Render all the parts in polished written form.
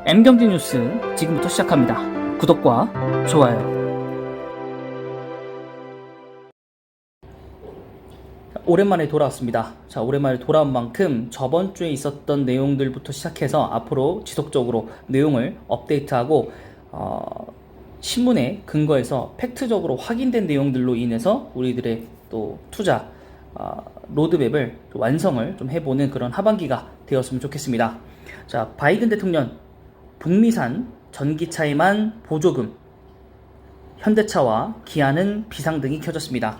M경제 뉴스 지금부터 시작합니다. 구독과 좋아요. 오랜만에 돌아왔습니다. 오랜만에 돌아온 만큼 저번 주에 있었던 내용들부터 시작해서 앞으로 지속적으로 내용을 업데이트하고 신문에 근거해서 팩트적으로 확인된 내용들로 인해서 우리들의 또 투자 로드맵을 완성을 좀 해보는 그런 하반기가 되었으면 좋겠습니다. 바이든 대통령 북미산 전기차에만 보조금, 현대차와 기아는 비상등이 켜졌습니다.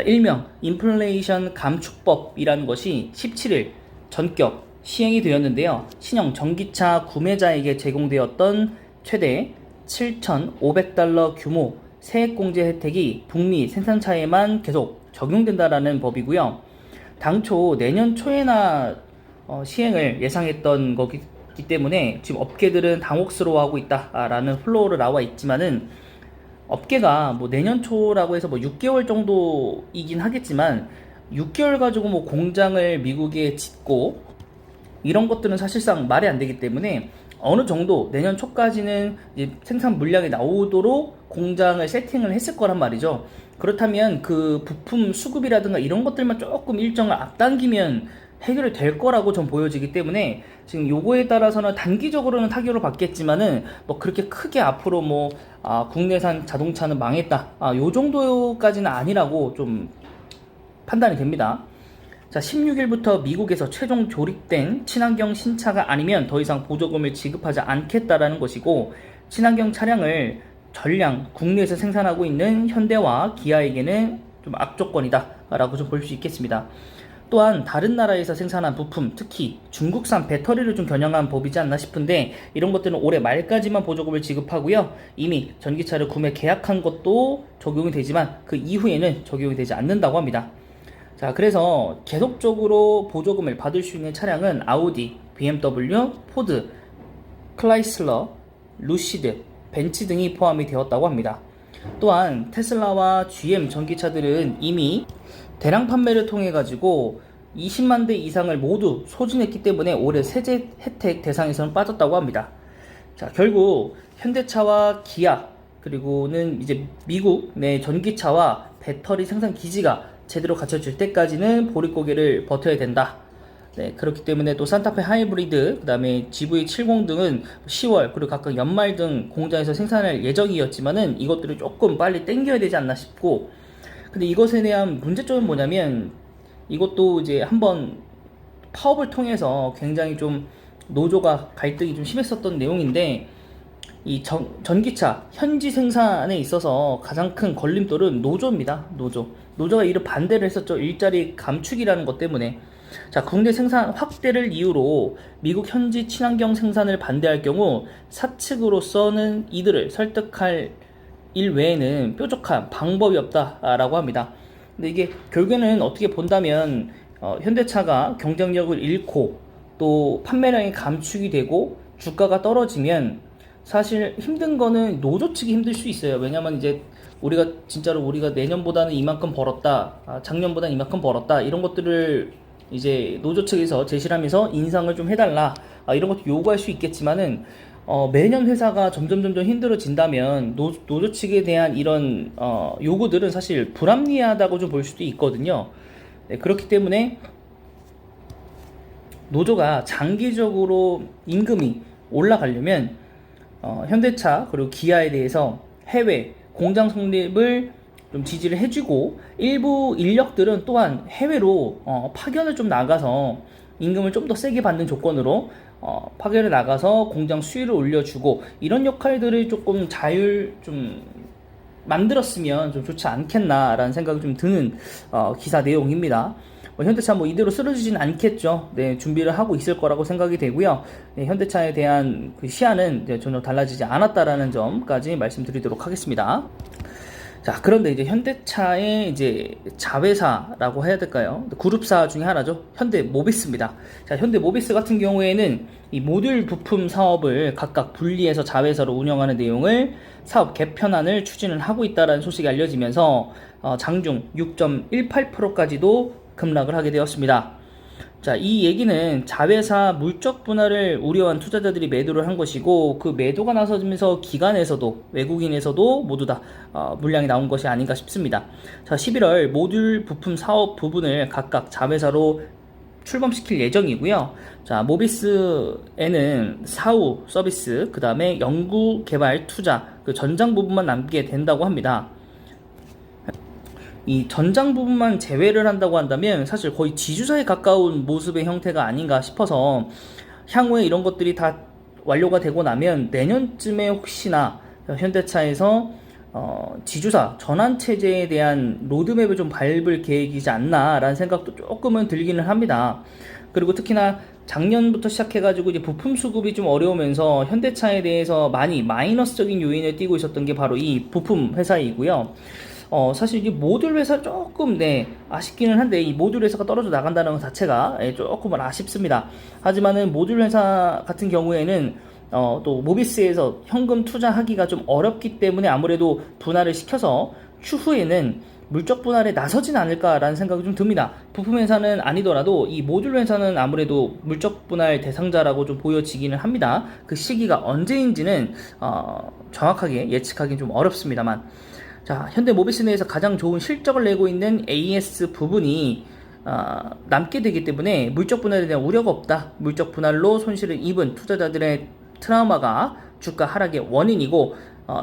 일명 인플레이션 감축법이라는 것이 17일 전격 시행이 되었는데요. 신형 전기차 구매자에게 제공되었던 최대 7,500달러 규모 세액공제 혜택이 북미 생산차에만 계속 적용된다라는 법이고요. 당초 내년 초에나 시행을 예상했던 거기 때문에 지금 업계들은 당혹스러워하고 있다라는 플로어로 나와 있지만은 업계가 내년 초라고 해서 6개월 정도이긴 하겠지만 6개월 가지고 공장을 미국에 짓고 이런 것들은 사실상 말이 안 되기 때문에 어느 정도 내년 초까지는 이제 생산 물량이 나오도록 공장을 세팅을 했을 거란 말이죠. 그렇다면 그 부품 수급이라든가 이런 것들만 조금 일정을 앞당기면 해결이 될 거라고 좀 보여지기 때문에 지금 요거에 따라서는 단기적으로는 타격을 받겠지만은 그렇게 크게 앞으로 국내산 자동차는 망했다 요 정도까지는 아니라고 좀 판단이 됩니다. 16일부터 미국에서 최종 조립된 친환경 신차가 아니면 더 이상 보조금을 지급하지 않겠다라는 것이고, 친환경 차량을 전량 국내에서 생산하고 있는 현대와 기아에게는 좀 악조건이다 라고 좀 볼 수 있겠습니다. 또한 다른 나라에서 생산한 부품, 특히 중국산 배터리를 좀 겨냥한 법이지 않나 싶은데, 이런 것들은 올해 말까지만 보조금을 지급하고요. 이미 전기차를 구매 계약한 것도 적용이 되지만 그 이후에는 적용이 되지 않는다고 합니다. 그래서 계속적으로 보조금을 받을 수 있는 차량은 아우디, BMW, 포드, 클라이슬러, 루시드, 벤츠 등이 포함이 되었다고 합니다. 또한 테슬라와 GM 전기차들은 이미 대량 판매를 통해 가지고 20만 대 이상을 모두 소진했기 때문에 올해 세제 혜택 대상에서는 빠졌다고 합니다. 결국 현대차와 기아 그리고는 이제 미국 내 전기차와 배터리 생산 기지가 제대로 갖춰질 때까지는 보릿고개를 버텨야 된다. 그렇기 때문에 또 산타페 하이브리드, 그 다음에 GV70 등은 10월 그리고 각각 연말 등 공장에서 생산할 예정이었지만은 이것들을 조금 빨리 당겨야 되지 않나 싶고, 근데 이것에 대한 문제점은 뭐냐면 이것도 이제 한번 파업을 통해서 굉장히 좀 노조가 갈등이 좀 심했었던 내용인데, 이 전기차 현지 생산에 있어서 가장 큰 걸림돌은 노조입니다. 노조가 이를 반대를 했었죠. 일자리 감축이라는 것 때문에. 국내 생산 확대를 이유로 미국 현지 친환경 생산을 반대할 경우 사측으로서는 이들을 설득할 일 외에는 뾰족한 방법이 없다라고 합니다. 근데 이게 결국에는 어떻게 본다면 현대차가 경쟁력을 잃고 또 판매량이 감축이 되고 주가가 떨어지면 사실 힘든 거는 노조 측이 힘들 수 있어요. 왜냐면 이제 우리가 내년보다는 이만큼 벌었다, 작년보다는 이만큼 벌었다, 이런 것들을 이제 노조 측에서 제시를 하면서 인상을 좀 해달라, 이런 것도 요구할 수 있겠지만은 매년 회사가 점점 힘들어진다면 노조 측에 대한 이런 요구들은 사실 불합리하다고 좀 볼 수도 있거든요. 그렇기 때문에 노조가 장기적으로 임금이 올라가려면 현대차 그리고 기아에 대해서 해외 공장 성립을 좀 지지를 해주고, 일부 인력들은 또한 해외로 파견을 좀 나가서 임금을 좀 더 세게 받는 조건으로 파견을 나가서 공장 수율을 올려주고, 이런 역할들을 조금 좀 만들었으면 좀 좋지 않겠나라는 생각이 좀 드는 기사 내용입니다. 현대차 이대로 쓰러지진 않겠죠. 준비를 하고 있을 거라고 생각이 되고요. 현대차에 대한 그 시야는 전혀 달라지지 않았다라는 점까지 말씀드리도록 하겠습니다. 그런데 이제 현대차의 이제 자회사라고 해야 될까요? 그룹사 중에 하나죠. 현대모비스입니다. 현대모비스 같은 경우에는 이 모듈 부품 사업을 각각 분리해서 자회사로 운영하는 내용을 사업 개편안을 추진을 하고 있다는 소식이 알려지면서 장중 6.18%까지도 급락을 하게 되었습니다. 자, 이 얘기는 자회사 물적 분할을 우려한 투자자들이 매도를 한 것이고, 그 매도가 나서면서 기관에서도 외국인에서도 모두 다 물량이 나온 것이 아닌가 싶습니다. 자, 11월 모듈 부품 사업 부분을 각각 자회사로 출범시킬 예정이고요. 자, 모비스에는 사후 서비스, 그 다음에 연구 개발 투자, 그 전장 부분만 남게 된다고 합니다. 이 전장 부분만 제외를 한다고 한다면 사실 거의 지주사에 가까운 모습의 형태가 아닌가 싶어서, 향후에 이런 것들이 다 완료가 되고 나면 내년쯤에 혹시나 현대차에서 지주사 전환 체제에 대한 로드맵을 좀 밟을 계획이지 않나 라는 생각도 조금은 들기는 합니다. 그리고 특히나 작년부터 시작해가지고 이제 부품 수급이 좀 어려우면서 현대차에 대해서 많이 마이너스적인 요인을 띠고 있었던 게 바로 이 부품 회사이고요. 사실 이 모듈 회사 조금 아쉽기는 한데, 이 모듈 회사가 떨어져 나간다는 것 자체가 조금은 아쉽습니다. 하지만은 모듈 회사 같은 경우에는 또 모비스에서 현금 투자하기가 좀 어렵기 때문에 아무래도 분할을 시켜서 추후에는 물적 분할에 나서진 않을까라는 생각이 좀 듭니다. 부품 회사는 아니더라도 이 모듈 회사는 아무래도 물적 분할 대상자라고 좀 보여지기는 합니다. 그 시기가 언제인지는 정확하게 예측하기는 좀 어렵습니다만, 자, 현대 모비스 내에서 가장 좋은 실적을 내고 있는 AS 부분이 남게 되기 때문에 물적 분할에 대한 우려가 없다. 물적 분할로 손실을 입은 투자자들의 트라우마가 주가 하락의 원인이고,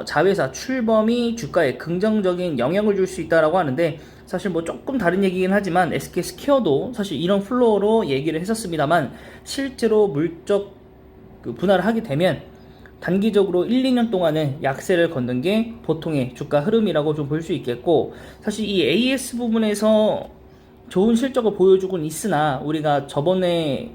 자회사 출범이 주가에 긍정적인 영향을 줄 수 있다라고 하는데, 사실 뭐 조금 다른 얘기긴 하지만 SK 스퀘어도 사실 이런 플로어로 얘기를 했었습니다만, 실제로 물적 분할을 하게 되면 단기적으로 1, 2년 동안은 약세를 걷는 게 보통의 주가 흐름이라고 좀 볼 수 있겠고, 사실 이 AS 부분에서 좋은 실적을 보여주곤 있으나, 우리가 저번에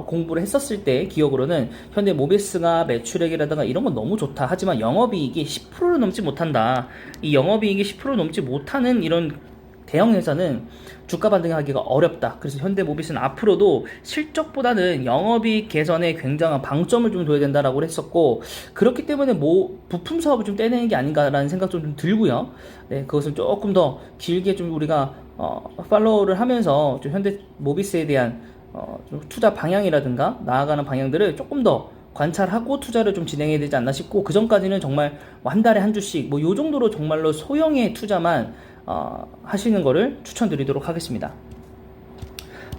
공부를 했었을 때 기억으로는 현대 모비스가 매출액이라든가 이런 건 너무 좋다, 하지만 영업이익이 10%를 넘지 못한다, 이 영업이익이 10% 넘지 못하는 이런 대형 회사는 주가 반등하기가 어렵다. 그래서 현대 모비스는 앞으로도 실적보다는 영업이익 개선에 굉장한 방점을 좀 둬야 된다라고 했었고, 그렇기 때문에 부품 사업을 좀 떼내는 게 아닌가라는 생각 좀 들고요. 네, 그것을 조금 더 길게 좀 우리가 팔로우를 하면서 좀 현대 모비스에 대한 좀 투자 방향이라든가 나아가는 방향들을 조금 더 관찰하고 투자를 좀 진행해야 되지 않나 싶고, 그 전까지는 정말 한 달에 한 주씩 뭐 요 정도로 정말로 소형의 투자만 하시는 거를 추천드리도록 하겠습니다.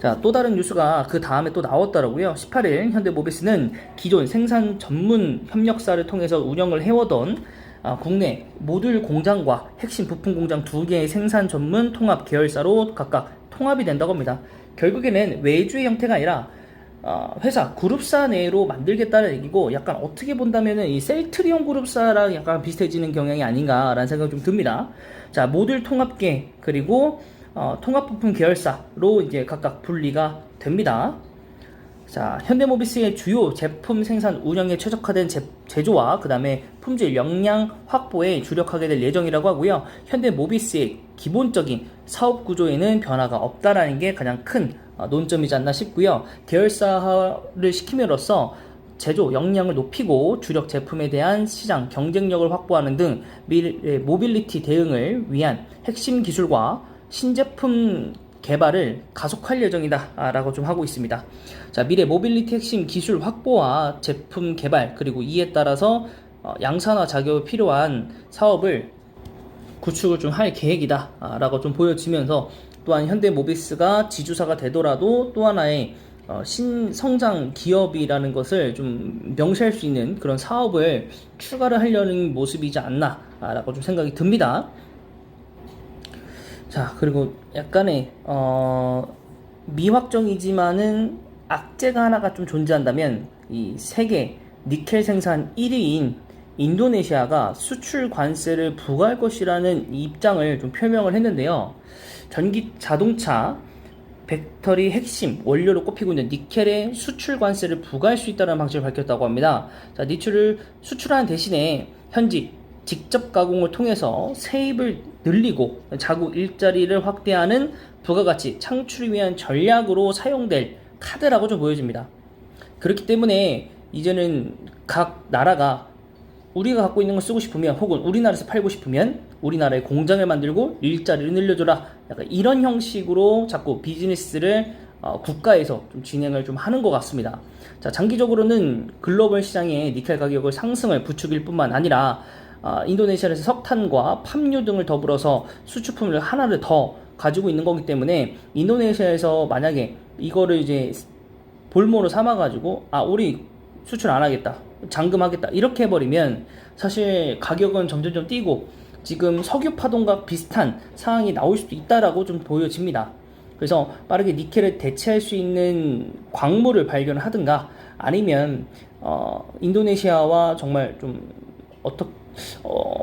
자, 또 다른 뉴스가 그 다음에 또 나왔더라고요. 18일 현대모비스는 기존 생산 전문 협력사를 통해서 운영을 해오던 국내 모듈 공장과 핵심 부품 공장 2개의 생산 전문 통합 계열사로 각각 통합이 된다고 합니다. 결국에는 외주의 형태가 아니라 회사 그룹사 내로 만들겠다는 얘기고, 약간 어떻게 본다면은 이 셀트리온 그룹사랑 약간 비슷해지는 경향이 아닌가라는 생각이 좀 듭니다. 자, 모듈 통합계 그리고 통합 부품 계열사로 이제 각각 분리가 됩니다. 자, 현대모비스의 주요 제품 생산 운영에 최적화된 제조와 그 다음에 품질 역량 확보에 주력하게 될 예정이라고 하고요. 현대모비스의 기본적인 사업 구조에는 변화가 없다라는 게 가장 큰 논점이지 않나 싶고요. 계열사화를 시킴으로써 제조 역량을 높이고 주력 제품에 대한 시장 경쟁력을 확보하는 등 미래 모빌리티 대응을 위한 핵심 기술과 신제품 개발을 가속할 예정이다 라고 좀 하고 있습니다. 자, 미래 모빌리티 핵심 기술 확보와 제품 개발, 그리고 이에 따라서 양산화 작업에 필요한 사업을 구축을 좀 할 계획이다 라고 좀 보여지면서, 또한 현대모비스가 지주사가 되더라도 또 하나의 신성장 기업이라는 것을 좀 명시할 수 있는 그런 사업을 추가를 하려는 모습이지 않나 라고 좀 생각이 듭니다. 자, 그리고 약간의 미확정이지만은 악재가 하나가 좀 존재한다면, 이 세계 니켈 생산 1위인 인도네시아가 수출 관세를 부과할 것이라는 입장을 좀 표명을 했는데요. 전기 자동차 배터리 핵심 원료로 꼽히고 있는 니켈의 수출 관세를 부과할 수 있다는 방침을 밝혔다고 합니다. 자, 니켈을 수출하는 대신에 현지 직접 가공을 통해서 세입을 늘리고 자국 일자리를 확대하는 부가가치 창출을 위한 전략으로 사용될 카드라고 좀 보여집니다. 그렇기 때문에 이제는 각 나라가 우리가 갖고 있는 걸 쓰고 싶으면, 혹은 우리나라에서 팔고 싶으면 우리나라에 공장을 만들고 일자리를 늘려줘라, 약간 이런 형식으로 자꾸 비즈니스를 국가에서 좀 진행을 좀 하는 것 같습니다. 자, 장기적으로는 글로벌 시장의 니켈 가격을 상승을 부추길 뿐만 아니라 인도네시아에서 석탄과 팜유 등을 더불어서 수출품을 하나를 더 가지고 있는 거기 때문에 인도네시아에서 만약에 이거를 이제 볼모로 삼아가지고 우리 수출 안 하겠다, 잠금하겠다 이렇게 해버리면 사실 가격은 점점점 뛰고 지금 석유 파동과 비슷한 상황이 나올 수도 있다라고 좀 보여집니다. 그래서 빠르게 니켈을 대체할 수 있는 광물을 발견하든가 아니면 인도네시아와 정말 좀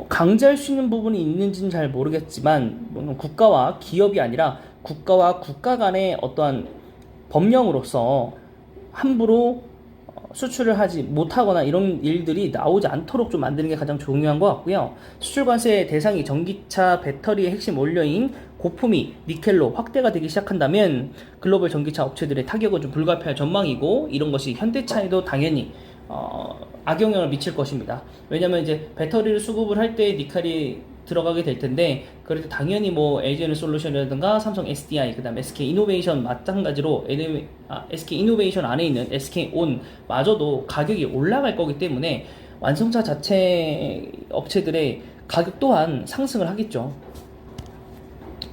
강제할 수 있는 부분이 있는지는 잘 모르겠지만 국가와 기업이 아니라 국가와 국가 간의 어떠한 법령으로서 함부로 수출을 하지 못하거나 이런 일들이 나오지 않도록 좀 만드는 게 가장 중요한 것 같고요. 수출관세 대상이 전기차 배터리의 핵심 원료인 고품위 니켈로 확대가 되기 시작한다면 글로벌 전기차 업체들의 타격은 좀 불가피할 전망이고, 이런 것이 현대차에도 당연히 악영향을 미칠 것입니다. 왜냐면 이제 배터리를 수급을 할 때 니켈이 들어가게 될 텐데, 그래도 당연히 뭐 LG에너솔루션이라든가 삼성 SDI, 그 다음에 SK 이노베이션 마찬가지로 SK 이노베이션 안에 있는 SK온 마저도 가격이 올라갈 거기 때문에 완성차 자체 업체들의 가격 또한 상승을 하겠죠.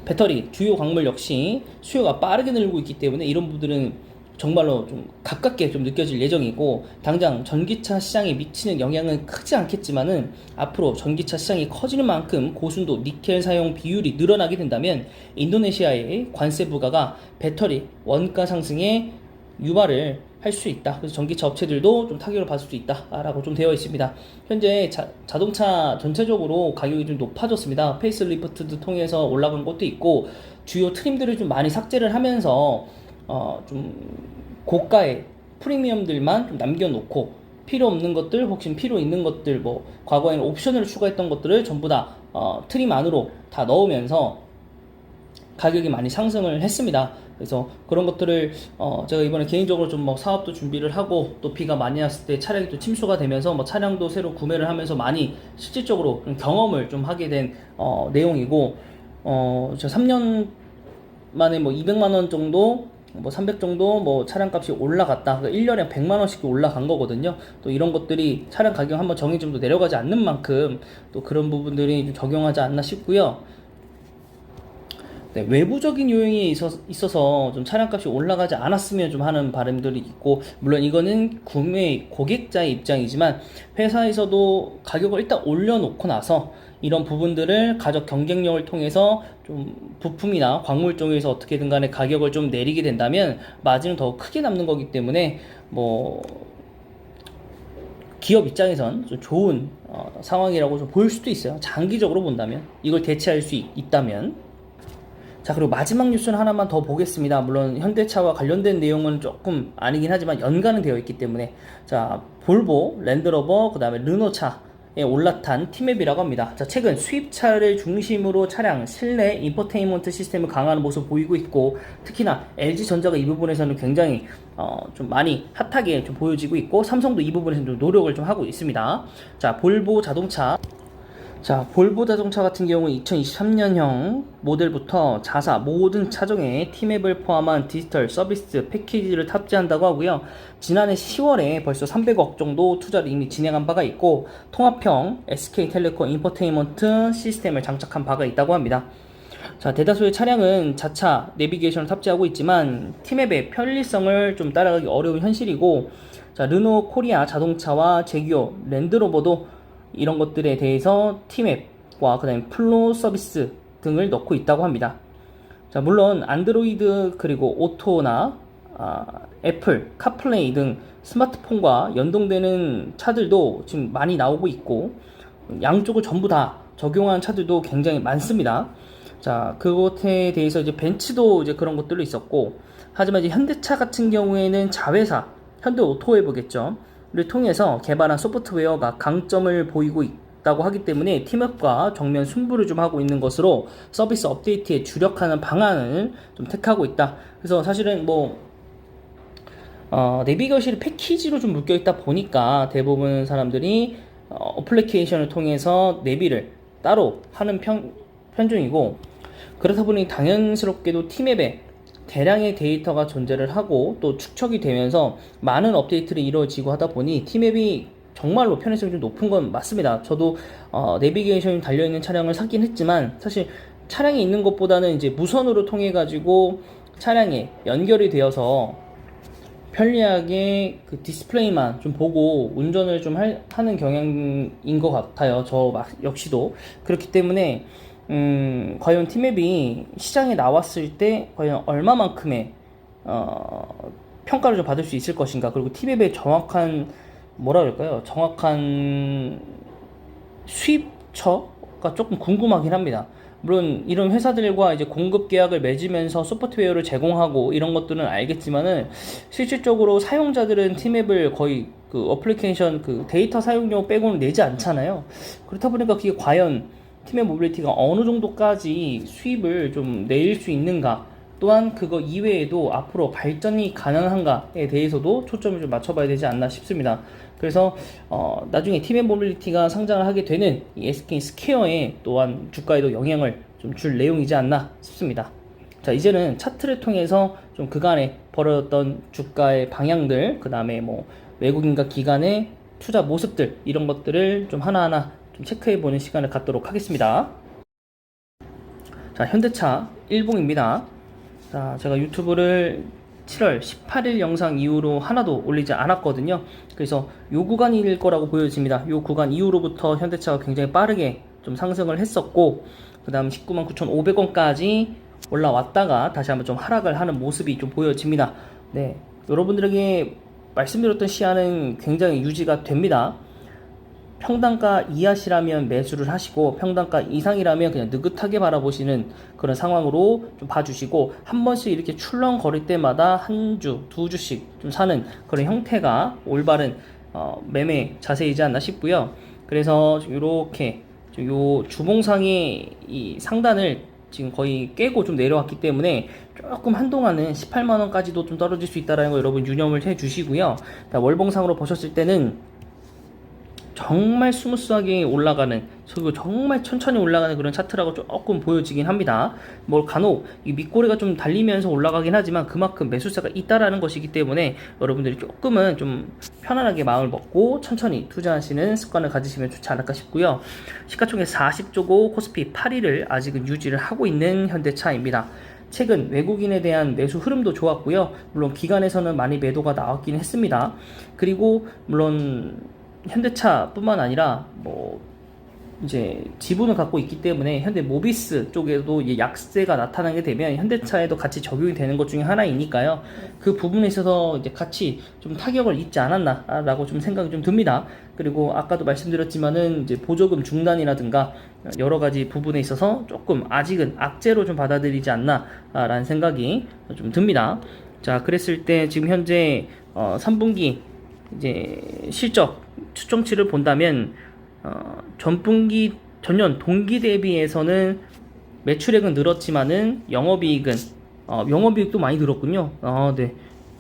배터리 주요 광물 역시 수요가 빠르게 늘고 있기 때문에 이런 부분들은 정말로 좀 가깝게 좀 느껴질 예정이고, 당장 전기차 시장에 미치는 영향은 크지 않겠지만은 앞으로 전기차 시장이 커지는 만큼 고순도 니켈 사용 비율이 늘어나게 된다면 인도네시아의 관세 부과가 배터리 원가 상승에 유발을 할 수 있다. 그래서 전기차 업체들도 좀 타격을 받을 수 있다라고 좀 되어 있습니다. 현재 자동차 전체적으로 가격이 좀 높아졌습니다. 페이스리프트도 통해서 올라간 것도 있고, 주요 트림들을 좀 많이 삭제를 하면서 좀 고가의 프리미엄들만 좀 남겨놓고 필요 없는 것들, 혹시 필요 있는 것들, 뭐 과거에는 옵션을 추가했던 것들을 전부 다 트림 안으로 다 넣으면서 가격이 많이 상승을 했습니다. 그래서 그런 것들을 제가 이번에 개인적으로 좀 뭐 사업도 준비를 하고, 또 비가 많이 왔을 때 차량이 또 침수가 되면서 뭐 차량도 새로 구매를 하면서 많이 실질적으로 경험을 좀 하게 된 내용이고, 저 3년 만에 뭐 200만 원 정도, 뭐 300 정도 뭐 차량값이 올라갔다. 그러니까 1년에 100만 원씩 올라간 거거든요. 또 이런 것들이 차량 가격 한번 정해지면 내려가지 않는 만큼 또 그런 부분들이 좀 적용하지 않나 싶고요. 네, 외부적인 요인이 있어서 좀 차량값이 올라가지 않았으면 좀 하는 바람들이 있고, 물론 이거는 구매 고객자의 입장이지만 회사에서도 가격을 일단 올려놓고 나서 이런 부분들을 가격 경쟁력을 통해서 좀 부품이나 광물 쪽에서 어떻게든 간에 가격을 좀 내리게 된다면 마진은 더 크게 남는 거기 때문에 뭐 기업 입장에선 좀 좋은 상황이라고 좀 보일 수도 있어요. 장기적으로 본다면, 이걸 대체할 수 있다면. 자, 그리고 마지막 뉴스는 하나만 더 보겠습니다. 물론 현대차와 관련된 내용은 조금 아니긴 하지만 연관은 되어 있기 때문에, 자, 볼보, 랜드로버, 그 다음에 르노차에 올라탄 티맵이라고 합니다. 자, 최근 수입차를 중심으로 차량 실내 인포테인먼트 시스템을 강화하는 모습을 보이고 있고, 특히나 LG전자가 이 부분에서는 굉장히 좀 많이 핫하게 좀 보여지고 있고, 삼성도 이 부분에서 좀 노력을 좀 하고 있습니다. 자, 볼보 자동차. 자, 볼보 자동차 같은 경우 2023년형 모델부터 자사 모든 차종에 티맵을 포함한 디지털 서비스 패키지를 탑재한다고 하고요. 지난해 10월에 벌써 300억 정도 투자를 이미 진행한 바가 있고, 통합형 SK텔레콤 인포테인먼트 시스템을 장착한 바가 있다고 합니다. 자, 대다수의 차량은 자차 내비게이션을 탑재하고 있지만 티맵의 편리성을 좀 따라가기 어려운 현실이고, 자, 르노 코리아 자동차와 제규어 랜드로버도 이런 것들에 대해서 티맵과 그 다음에 플로 서비스 등을 넣고 있다고 합니다. 자, 물론 안드로이드 그리고 오토나 애플 카플레이 등 스마트폰과 연동되는 차들도 지금 많이 나오고 있고, 양쪽을 전부 다 적용한 차들도 굉장히 많습니다. 자, 그것에 대해서 이제 벤츠도 이제 그런 것들도 있었고, 하지만 이제 현대차 같은 경우에는 자회사 현대오토웨브겠죠. 를 통해서 개발한 소프트웨어가 강점을 보이고 있다고 하기 때문에 팀업과 정면 승부를 좀 하고 있는 것으로 서비스 업데이트에 주력하는 방안을 좀 택하고 있다. 그래서 사실은 뭐 내비게이션 패키지로 좀 묶여 있다 보니까 대부분 사람들이 어플리케이션을 통해서 내비를 따로 하는 편중이고, 그렇다 보니 당연스럽게도 티맵에 대량의 데이터가 존재를 하고 또 축적이 되면서 많은 업데이트를 이루어지고 하다 보니 T맵이 정말로 편의성이 좀 높은 건 맞습니다. 저도 내비게이션이 달려있는 차량을 샀긴 했지만 사실 차량이 있는 것보다는 이제 무선으로 통해 가지고 차량에 연결이 되어서 편리하게 그 디스플레이만 좀 보고 운전을 좀 하는 경향인 것 같아요. 역시도. 그렇기 때문에, 과연 T맵이 시장에 나왔을 때, 과연 얼마만큼의, 평가를 좀 받을 수 있을 것인가. 그리고 T맵의 정확한, 뭐라 그럴까요? 정확한 수입처가 조금 궁금하긴 합니다. 물론 이런 회사들과 이제 공급 계약을 맺으면서 소프트웨어를 제공하고 이런 것들은 알겠지만은 실질적으로 사용자들은 T맵을 거의 그 어플리케이션 그 데이터 사용료 빼고는 내지 않잖아요. 그렇다 보니까 그게 과연 T맵 모빌리티가 어느 정도까지 수입을 좀 낼 수 있는가, 또한 그거 이외에도 앞으로 발전이 가능한가에 대해서도 초점을 좀 맞춰봐야 되지 않나 싶습니다. 그래서 나중에 T맵 모빌리티가 상장을 하게 되는 이 SK 스퀘어에 또한 주가에도 영향을 좀 줄 내용이지 않나 싶습니다. 자, 이제는 차트를 통해서 좀 그간에 벌어졌던 주가의 방향들, 그 다음에 뭐 외국인과 기관의 투자 모습들, 이런 것들을 좀 하나하나 좀 체크해보는 시간을 갖도록 하겠습니다. 자, 현대차 일봉입니다. 자, 제가 유튜브를 7월 18일 영상 이후로 하나도 올리지 않았거든요. 그래서 요 구간일 거라고 보여집니다. 요 구간 이후로부터 현대차가 굉장히 빠르게 좀 상승을 했었고, 그 다음 199,500원까지 올라왔다가 다시 한번 좀 하락을 하는 모습이 좀 보여집니다. 네, 여러분들에게 말씀드렸던 시야는 굉장히 유지가 됩니다. 평단가 이하시라면 매수를 하시고, 평단가 이상이라면 그냥 느긋하게 바라보시는 그런 상황으로 좀 봐주시고, 한 번씩 이렇게 출렁거릴 때마다 한 주, 두 주씩 좀 사는 그런 형태가 올바른 매매 자세이지 않나 싶고요. 그래서 이렇게 요 주봉상의 이 상단을 지금 거의 깨고 좀 내려왔기 때문에 조금 한동안은 18만원까지도 좀 떨어질 수 있다는 거 여러분 유념을 해 주시고요. 월봉상으로 보셨을 때는 정말 스무스하게 올라가는, 그리고 정말 천천히 올라가는 그런 차트라고 조금 보여지긴 합니다. 뭐 간혹 이 밑꼬리가 좀 달리면서 올라가긴 하지만 그만큼 매수세가 있다라는 것이기 때문에 여러분들이 조금은 좀 편안하게 마음을 먹고 천천히 투자하시는 습관을 가지시면 좋지 않을까 싶고요. 시가총액 40조고 코스피 8위를 아직은 유지를 하고 있는 현대차입니다. 최근 외국인에 대한 매수 흐름도 좋았고요. 물론 기관에서는 많이 매도가 나왔긴 했습니다. 그리고 물론 현대차뿐만 아니라 뭐 이제 지분을 갖고 있기 때문에 현대 모비스 쪽에도 이제 약세가 나타나게 되면 현대차에도 같이 적용이 되는 것 중에 하나이니까요. 그 부분에 있어서 이제 같이 좀 타격을 입지 않았나라고 좀 생각이 좀 듭니다. 그리고 아까도 말씀드렸지만은 이제 보조금 중단이라든가 여러 가지 부분에 있어서 조금 아직은 악재로 좀 받아들이지 않나라는 생각이 좀 듭니다. 자, 그랬을 때 지금 현재 3분기 이제 실적 추정치를 본다면 전년 동기 대비해서는 매출액은 늘었지만은 영업이익도 많이 늘었군요. 네,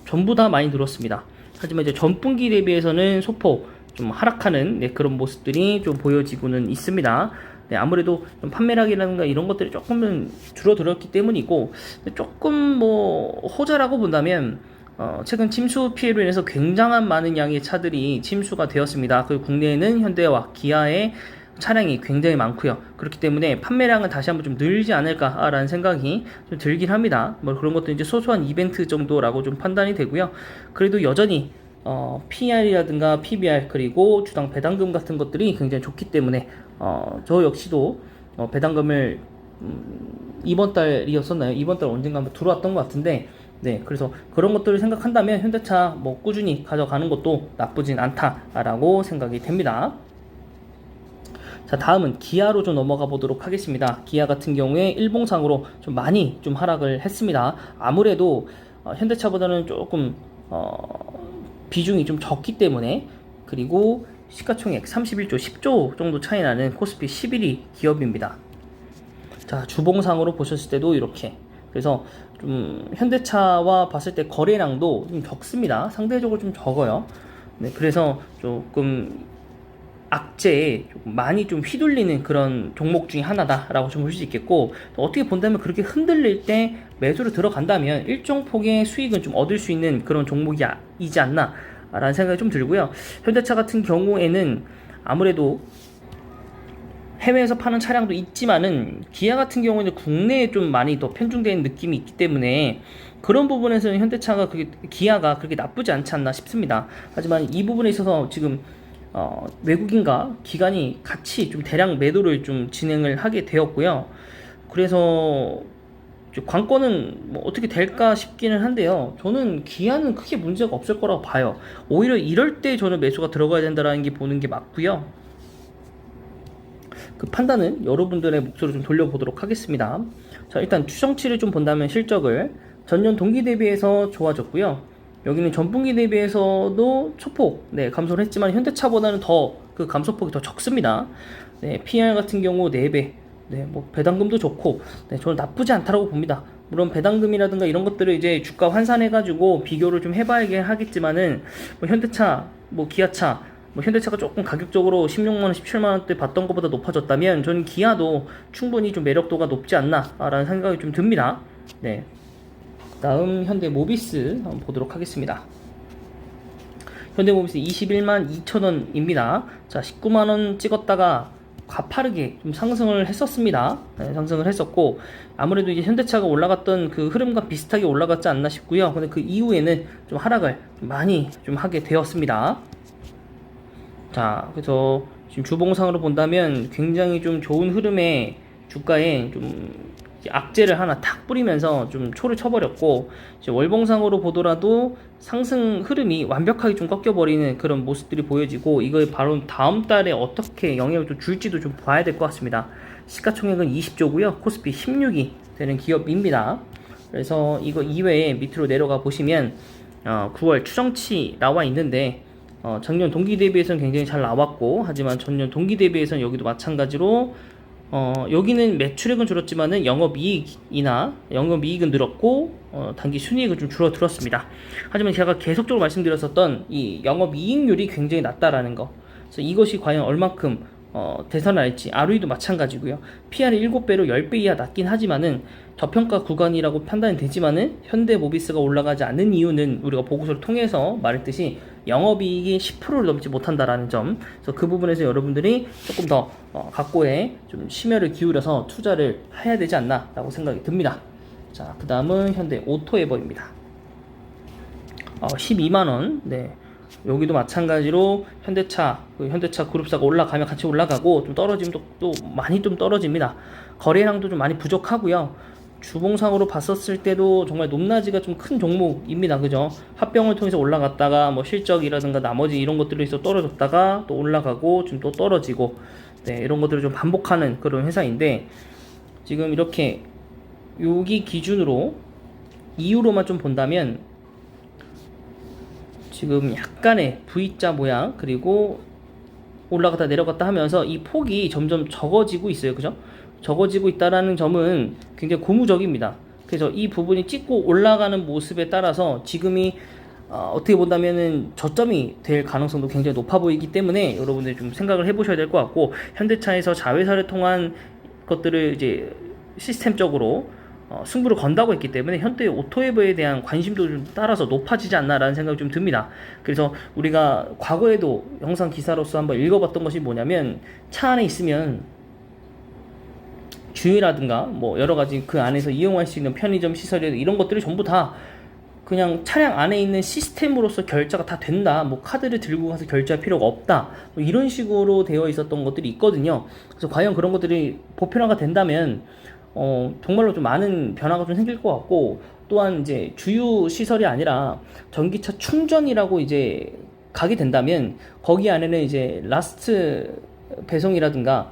전부 다 많이 늘었습니다. 하지만 이제 전분기 대비해서는 소폭 좀 하락하는 그런 모습들이 좀 보여지고는 있습니다. 네, 아무래도 좀 판매량이라든가 이런 것들이 조금은 줄어들었기 때문이고, 조금 뭐 호재라고 본다면 최근 침수 피해로 인해서 굉장한 많은 양의 차들이 침수가 되었습니다. 그리고 국내에는 현대와 기아의 차량이 굉장히 많고요. 그렇기 때문에 판매량은 다시 한번 좀 늘지 않을까라는 생각이 좀 들긴 합니다. 뭐 그런 것도 이제 소소한 이벤트 정도라고 좀 판단이 되고요. 그래도 여전히 PR이라든가 PBR 그리고 주당 배당금 같은 것들이 굉장히 좋기 때문에 저 역시도 배당금을 이번 달이었었나요? 이번 달 언젠가 한번 들어왔던 것 같은데, 네, 그래서 그런 것들을 생각한다면 현대차 뭐 꾸준히 가져가는 것도 나쁘진 않다라고 생각이 됩니다. 자, 다음은 기아로 좀 넘어가 보도록 하겠습니다. 기아 같은 경우에 일봉상으로 좀 많이 좀 하락을 했습니다. 아무래도 현대차보다는 조금 비중이 좀 적기 때문에, 그리고 시가총액 31조 10조 정도 차이 나는 코스피 11위 기업입니다. 자, 주봉상으로 보셨을 때도 이렇게, 그래서 좀 현대차와 봤을 때 거래량도 좀 적습니다. 상대적으로 좀 적어요. 네, 그래서 조금 악재에 조금 많이 좀 휘둘리는 그런 종목 중에 하나다라고 좀 볼 수 있겠고, 또 어떻게 본다면 그렇게 흔들릴 때 매수로 들어간다면 일정 폭의 수익은 좀 얻을 수 있는 그런 종목이지 않나 라는 생각이 좀 들고요. 현대차 같은 경우에는 아무래도 해외에서 파는 차량도 있지만은 기아 같은 경우는 국내에 좀 많이 더 편중된 느낌이 있기 때문에 그런 부분에서는 현대차가 기아가 그렇게 나쁘지 않지 않나 싶습니다. 하지만 이 부분에 있어서 지금 외국인과 기관이 같이 좀 대량 매도를 좀 진행을 하게 되었고요. 그래서 관건은 뭐 어떻게 될까 싶기는 한데요. 저는 기아는 크게 문제가 없을 거라고 봐요. 오히려 이럴 때 저는 매수가 들어가야 된다라는 게 보는 게 맞고요. 그 판단은 여러분들의 몫으로 좀 돌려보도록 하겠습니다. 자, 일단 추정치를 좀 본다면 실적을 전년 동기 대비해서 좋아졌고요. 여기는 전분기 대비해서도 소폭 감소를 했지만 현대차보다는 더 그 감소폭이 더 적습니다. PR 같은 경우 4배. 뭐 배당금도 좋고, 저는 나쁘지 않다라고 봅니다. 물론 배당금이라든가 이런 것들을 이제 주가 환산해가지고 비교를 좀 해봐야 하겠지만은, 뭐 현대차, 뭐 기아차, 뭐 현대차가 조금 가격적으로 16만원, 17만원대 받던 것보다 높아졌다면, 저는 기아도 충분히 좀 매력도가 높지 않나라는 생각이 좀 듭니다. 다음 현대모비스 한번 보도록 하겠습니다. 현대모비스 21만 2천원입니다. 자, 19만원 찍었다가 가파르게 좀 상승을 했었습니다. 상승을 했었고, 아무래도 이제 현대차가 올라갔던 그 흐름과 비슷하게 올라갔지 않나 싶고요. 근데 그 이후에는 좀 하락을 많이 좀 하게 되었습니다. 자, 그래서 지금 주봉상으로 본다면 굉장히 좀 좋은 흐름의 주가에 좀 악재를 하나 탁 뿌리면서 좀 초를 쳐버렸고, 이제 월봉상으로 보더라도 상승 흐름이 완벽하게 좀 꺾여버리는 그런 모습들이 보여지고, 이걸 바로 다음 달에 어떻게 영향을 좀 줄지도 좀 봐야 될 것 같습니다. 시가총액은 20조고요. 코스피 16이 되는 기업입니다. 그래서 이거 이외에 밑으로 내려가 보시면 9월 추정치 나와 있는데, 작년 동기 대비해서는 굉장히 잘 나왔고, 하지만 전년 동기 대비해서는 여기도 마찬가지로 여기는 매출액은 줄었지만은 영업이익은 늘었고, 단기 순이익은 좀 줄어들었습니다. 하지만 제가 계속적으로 말씀드렸었던 이 영업이익률이 굉장히 낮다라는 거, 그래서 이것이 과연 얼만큼 대선할지. ROE도 마찬가지고요. PR이 7배로 10배 이하 낮긴 하지만은 저평가 구간이라고 판단이 되지만은 현대모비스가 올라가지 않는 이유는 우리가 보고서를 통해서 말했듯이 영업이익이 10%를 넘지 못한다라는 점. 그래서 그 부분에서 여러분들이 조금 더 각고에 좀 심혈을 기울여서 투자를 해야 되지 않나라고 생각이 듭니다. 자, 그 다음은 현대 오토에버입니다. 12만원. 여기도 마찬가지로 현대차 그룹사가 올라가면 같이 올라가고, 좀 떨어지면 또 많이 좀 떨어집니다. 거래량도 좀 많이 부족하고요. 주봉상으로 봤었을 때도 정말 높낮이가 좀 큰 종목입니다. 그죠? 합병을 통해서 올라갔다가 뭐 실적이라든가 나머지 이런 것들이 있어 떨어졌다가 또 올라가고 좀 또 떨어지고, 이런 것들을 좀 반복하는 그런 회사인데, 지금 이렇게 여기 기준으로 이유로만 좀 본다면 지금 약간의 V자 모양, 그리고 올라갔다 내려갔다 하면서 이 폭이 점점 적어지고 있어요. 그죠? 적어지고 있다라는 점은 굉장히 고무적입니다. 그래서 이 부분이 찍고 올라가는 모습에 따라서 지금이 어떻게 본다면은 저점이 될 가능성도 굉장히 높아 보이기 때문에 여러분들이 좀 생각을 해보셔야 될 것 같고, 현대차에서 자회사를 통한 것들을 이제 시스템적으로 승부를 건다고 했기 때문에 현대 오토에버에 대한 관심도 좀 따라서 높아지지 않나라는 생각이 좀 듭니다. 그래서 우리가 과거에도 영상 기사로서 한번 읽어봤던 것이 뭐냐면, 차 안에 있으면 주유라든가 뭐 여러가지 그 안에서 이용할 수 있는 편의점 시설이나 이런 것들이 전부 다 그냥 차량 안에 있는 시스템으로서 결제가 다 된다, 뭐 카드를 들고 가서 결제할 필요가 없다, 뭐 이런 식으로 되어 있었던 것들이 있거든요. 그래서 과연 그런 것들이 보편화가 된다면 정말로 좀 많은 변화가 좀 생길 것 같고, 또한 이제 주유 시설이 아니라 전기차 충전이라고 이제 가게 된다면 거기 안에는 이제 라스트 배송이라든가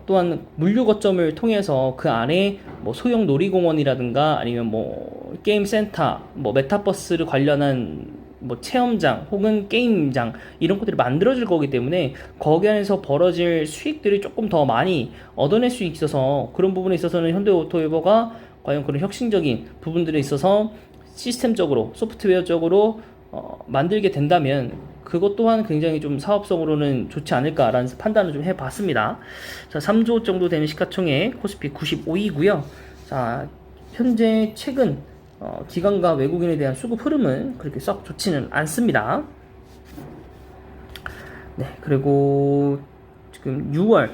또한 물류 거점을 통해서 그 안에 뭐 소형 놀이공원이라든가 아니면 뭐 게임 센터, 뭐 메타버스를 관련한 뭐 체험장 혹은 게임장, 이런 것들이 만들어질 거기 때문에 거기 안에서 벌어질 수익들이 조금 더 많이 얻어낼 수 있어서, 그런 부분에 있어서는 현대오토에버가 과연 그런 혁신적인 부분들에 있어서 시스템적으로 소프트웨어적으로 만들게 된다면 그것 또한 굉장히 좀 사업성으로는 좋지 않을까라는 판단을 좀 해봤습니다. 자, 3조 정도 되는 시가총액, 코스피 95위고요. 자, 현재 최근 기관과 외국인에 대한 수급 흐름은 그렇게 썩 좋지는 않습니다. 네, 그리고 지금 6월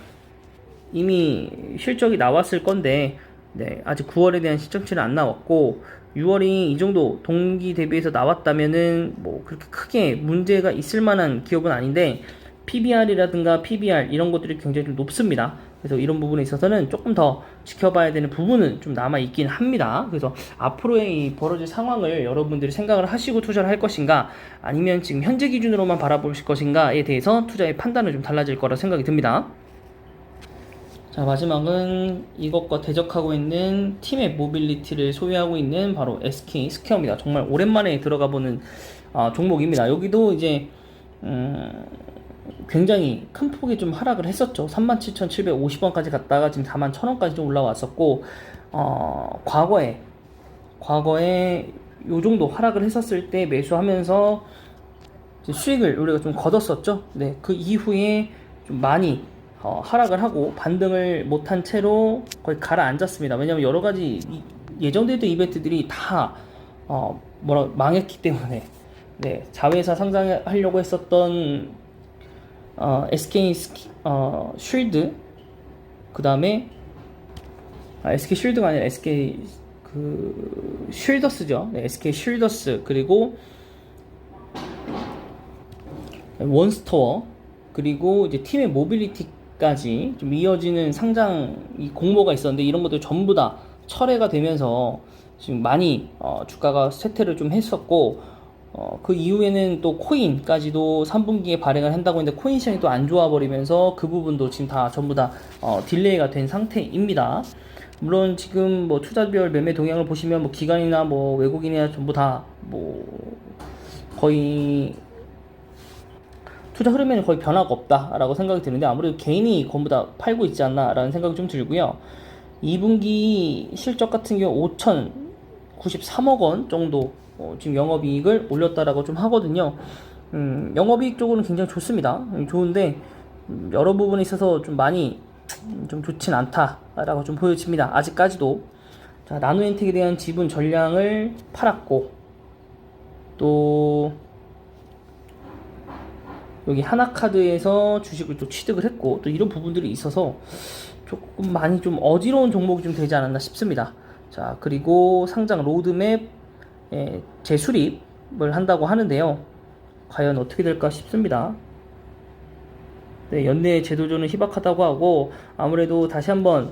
이미 실적이 나왔을 건데, 네, 아직 9월에 대한 실적치는 안 나왔고, 6월이 이 정도 동기 대비해서 나왔다면은 뭐 그렇게 크게 문제가 있을 만한 기업은 아닌데, PBR이라든가 PBR 이런 것들이 굉장히 좀 높습니다. 그래서 이런 부분에 있어서는 조금 더 지켜봐야 되는 부분은 좀 남아 있긴 합니다. 그래서 앞으로의 이 벌어질 상황을 여러분들이 생각을 하시고 투자를 할 것인가, 아니면 지금 현재 기준으로만 바라보실 것인가에 대해서 투자의 판단은 좀 달라질 거라 생각이 듭니다. 자, 마지막은 이것과 대적하고 있는 팀의 모빌리티를 소유하고 있는 바로 SK 스퀘어입니다. 정말 오랜만에 들어가 보는 종목입니다. 여기도 이제 굉장히 큰 폭의 좀 하락을 했었죠. 37,750원까지 갔다가 지금 41,000원까지 좀 올라왔었고, 과거에 요 정도 하락을 했었을 때 매수하면서 수익을 우리가 좀 거뒀었죠. 네, 그 이후에 좀 많이 하락을 하고 반등을 못한 채로 거의 가라앉았습니다. 왜냐하면 여러 가지 예정되던 이벤트들이 다 망했기 때문에, 네, 자회사 상장하려고 했었던 SK 쉴드, 그 다음에 SK 쉴드가 아니라 SK 쉴더스죠. 네, SK 쉴더스, 그리고 원스토어, 그리고 이제 팀의 모빌리티까지 좀 이어지는 상장 공모가 있었는데, 이런 것들 전부 다 철회가 되면서 지금 많이 주가가 쇠퇴를 좀 했었고, 그 이후에는 또 코인까지도 3분기에 발행을 한다고 했는데 코인 시장이 또 안 좋아 버리면서 그 부분도 지금 다 전부 다 딜레이가 된 상태입니다. 물론 지금 뭐 투자별 매매 동향을 보시면 뭐 기관이나 뭐 외국인이나 전부 다 뭐 거의 투자 흐름에는 거의 변화가 없다라고 생각이 드는데, 아무래도 개인이 전부 다 팔고 있지 않나라는 생각이 좀 들고요. 2분기 실적 같은 경우 5,093억 원 정도 지금 영업이익을 올렸다라고 좀 하거든요. 영업이익 쪽으로는 굉장히 좋습니다. 좋은데 여러 부분에 있어서 좀 많이 좀 좋진 않다라고 좀 보여집니다. 아직까지도. 자, 나노엔텍에 대한 지분 전량을 팔았고, 또 여기 하나카드에서 주식을 또 취득을 했고, 또 이런 부분들이 있어서 조금 많이 좀 어지러운 종목이 좀 되지 않았나 싶습니다. 자, 그리고 상장 로드맵 재수립을 한다고 하는데요. 과연 어떻게 될까 싶습니다. 네, 연내 제도조는 희박하다고 하고, 아무래도 다시 한번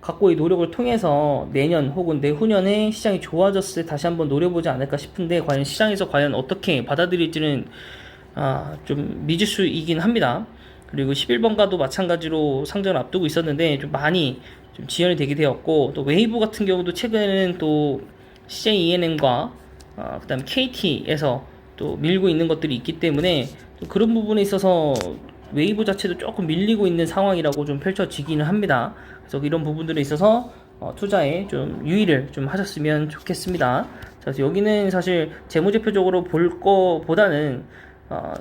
각고의 노력을 통해서 내년 혹은 내후년에 시장이 좋아졌을 때 다시 한번 노려보지 않을까 싶은데, 과연 시장에서 과연 어떻게 받아들일지는 좀 미지수이긴 합니다. 그리고 11번가도 마찬가지로 상장을 앞두고 있었는데 좀 많이 좀 지연이 되게 되었고, 또 웨이브 같은 경우도 최근에는 또 CJENM과 그 다음에 KT에서 또 밀고 있는 것들이 있기 때문에 또 그런 부분에 있어서 웨이브 자체도 조금 밀리고 있는 상황이라고 좀 펼쳐지기는 합니다. 그래서 이런 부분들에 있어서 투자에 좀 유의를 좀 하셨으면 좋겠습니다. 그래서 여기는 사실 재무제표적으로 볼 거보다는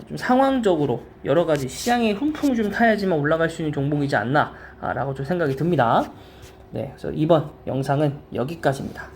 좀 상황적으로 여러 가지 시장의 훈풍을 좀 타야지만 올라갈 수 있는 종목이지 않나 라고 좀 생각이 듭니다. 네, 그래서 이번 영상은 여기까지입니다.